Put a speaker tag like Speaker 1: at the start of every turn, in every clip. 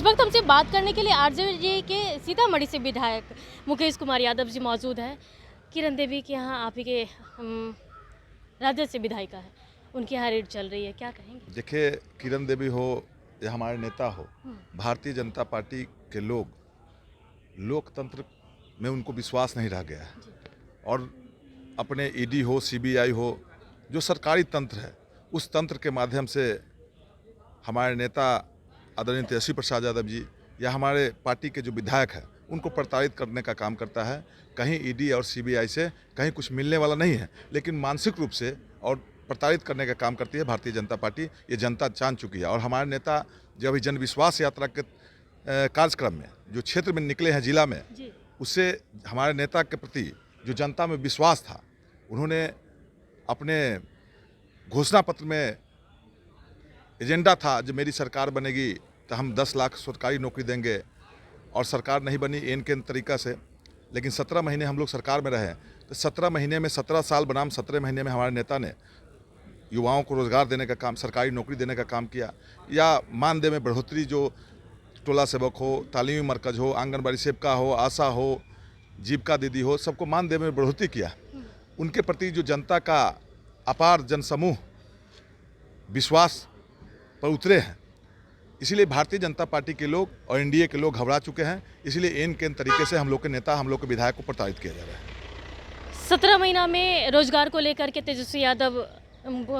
Speaker 1: वक्त हमसे बात करने के लिए आरजेडी के सीतामढ़ी से विधायक मुकेश कुमार यादव जी मौजूद हैं। किरण देवी के यहाँ आप ही के राजद से विधायिका है, उनके यहाँ रेड चल रही है, क्या कहेंगे?
Speaker 2: देखिए, किरण देवी हो या हमारे नेता हो, भारतीय जनता पार्टी के लोग लोकतंत्र में उनको विश्वास नहीं रह गया है और अपने ईडी हो, सीबीआई हो, जो सरकारी तंत्र है, उस तंत्र के माध्यम से हमारे नेता आदरणीय तेजस्वी प्रसाद यादव जी या हमारे पार्टी के जो विधायक हैं उनको प्रताड़ित करने का काम करता है। कहीं ईडी और सीबीआई से कहीं कुछ मिलने वाला नहीं है, लेकिन मानसिक रूप से और प्रताड़ित करने का काम करती है भारतीय जनता पार्टी। ये जनता जान चुकी है और हमारे नेता जो अभी जनविश्वास यात्रा के कार्यक्रम में जो क्षेत्र में निकले हैं जिला में, उससे हमारे नेता के प्रति जो जनता में विश्वास था, उन्होंने अपने घोषणा पत्र में एजेंडा था जो मेरी सरकार बनेगी तो हम 10 लाख सरकारी नौकरी देंगे, और सरकार नहीं बनी एन के तरीक़ा से। लेकिन 17 महीने हम लोग सरकार में रहे, तो 17 महीने में 17 साल बनाम 17 महीने में हमारे नेता ने युवाओं को रोज़गार देने का काम, सरकारी नौकरी देने का काम किया, या मानदेय में बढ़ोतरी, जो टोला सेवक हो, तालीमी मरकज़ हो, आंगनबाड़ी सेविका हो, आशा हो, जीविका दीदी हो, सबको मानदेय में बढ़ोतरी किया। उनके प्रति जो जनता का अपार जनसमूह विश्वास पर उतरे हैं, इसीलिए भारतीय जनता पार्टी के लोग और एनडीए के लोग घबरा चुके हैं। इसलिए एन के तरीके से हम लोग के नेता, हम लोग के विधायक को प्रताड़ित किया जा रहा है।
Speaker 1: 17 महीना में रोजगार को लेकर के तेजस्वी यादव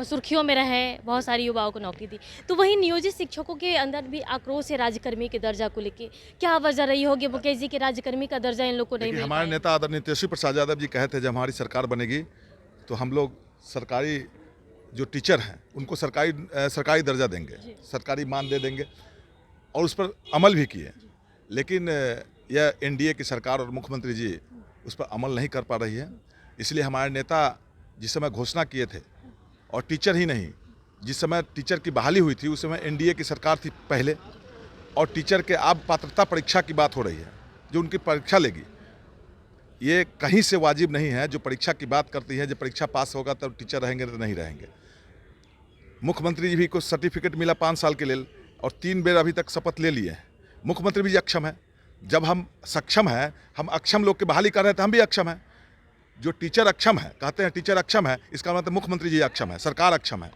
Speaker 1: सुर्खियों में रहे, बहुत सारी युवाओं को नौकरी दी, तो वहीं नियोजित शिक्षकों के अंदर भी आक्रोश है राज्यकर्मी के दर्जा को लेकर। क्या वजह रही होगी मुकेश जी के राज्यकर्मी का दर्जा इन लोग को नहीं मिल
Speaker 2: हमारे नेता आदरणीय तेजस्वी प्रसाद यादव जी कहे थे जब हमारी सरकार बनेगी तो हम लोग सरकारी जो टीचर हैं उनको सरकारी दर्जा देंगे, सरकारी मान दे देंगे, और उस पर अमल भी किए। लेकिन यह एनडीए की सरकार और मुख्यमंत्री जी उस पर अमल नहीं कर पा रही है। इसलिए हमारे नेता जिस समय घोषणा किए थे, और टीचर ही नहीं, जिस समय टीचर की बहाली हुई थी उस समय एनडीए की सरकार थी पहले, और टीचर के अब पात्रता परीक्षा की बात हो रही है, जो उनकी परीक्षा लेगी, ये कहीं से वाजिब नहीं है। जो परीक्षा की बात करती है, जो परीक्षा पास होगा तब टीचर रहेंगे तो नहीं रहेंगे। मुख्यमंत्री जी भी कुछ सर्टिफिकेट मिला 5 साल के लिए, और 3 बेर अभी तक शपथ ले लिए हैं। मुख्यमंत्री भी अक्षम है। जब हम सक्षम हैं, हम अक्षम लोग की बहाली कर रहे हैं, तो हम भी अक्षम हैं। जो टीचर अक्षम है, कहते हैं टीचर अक्षम है, इसका मतलब मुख्यमंत्री जी अक्षम है, सरकार अक्षम है।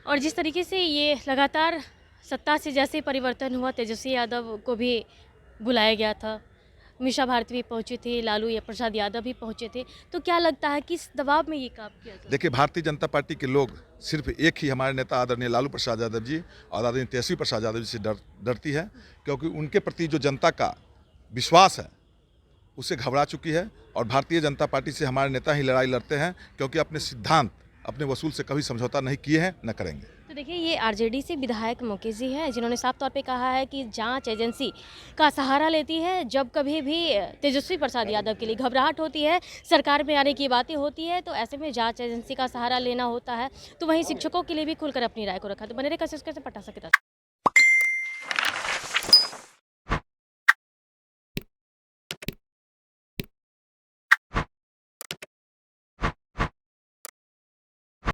Speaker 1: और जिस तरीके से ये लगातार सत्ता से जैसे परिवर्तन हुआ, तेजस्वी यादव को भी बुलाया गया था, मीसा भारती भी पहुंची थी, लालू या प्रसाद यादव भी पहुंचे थे, तो क्या लगता है किस दबाव में ये काम किया था?
Speaker 2: देखिए, भारतीय जनता पार्टी के लोग सिर्फ एक ही हमारे नेता आदरणीय लालू प्रसाद यादव जी और आदरणीय तेजस्वी प्रसाद यादव जी से डरती है, क्योंकि उनके प्रति जो जनता का विश्वास है उससे घबरा चुकी है। और भारतीय जनता पार्टी से हमारे नेता ही लड़ाई लड़ते हैं, क्योंकि अपने सिद्धांत, अपने वसूल से कभी समझौता नहीं किए हैं, न करेंगे।
Speaker 1: तो देखिए, ये आरजेडी से विधायक मुकेश जी हैं, जिन्होंने साफ तौर पे कहा है कि जांच एजेंसी का सहारा लेती है जब कभी भी तेजस्वी प्रसाद यादव के लिए घबराहट होती है, सरकार में आने की बातें होती है, तो ऐसे में जांच एजेंसी का सहारा लेना होता है। तो वहीं शिक्षकों के लिए भी खुलकर अपनी राय को रखा। तो बने रहे कैसे पटा सके।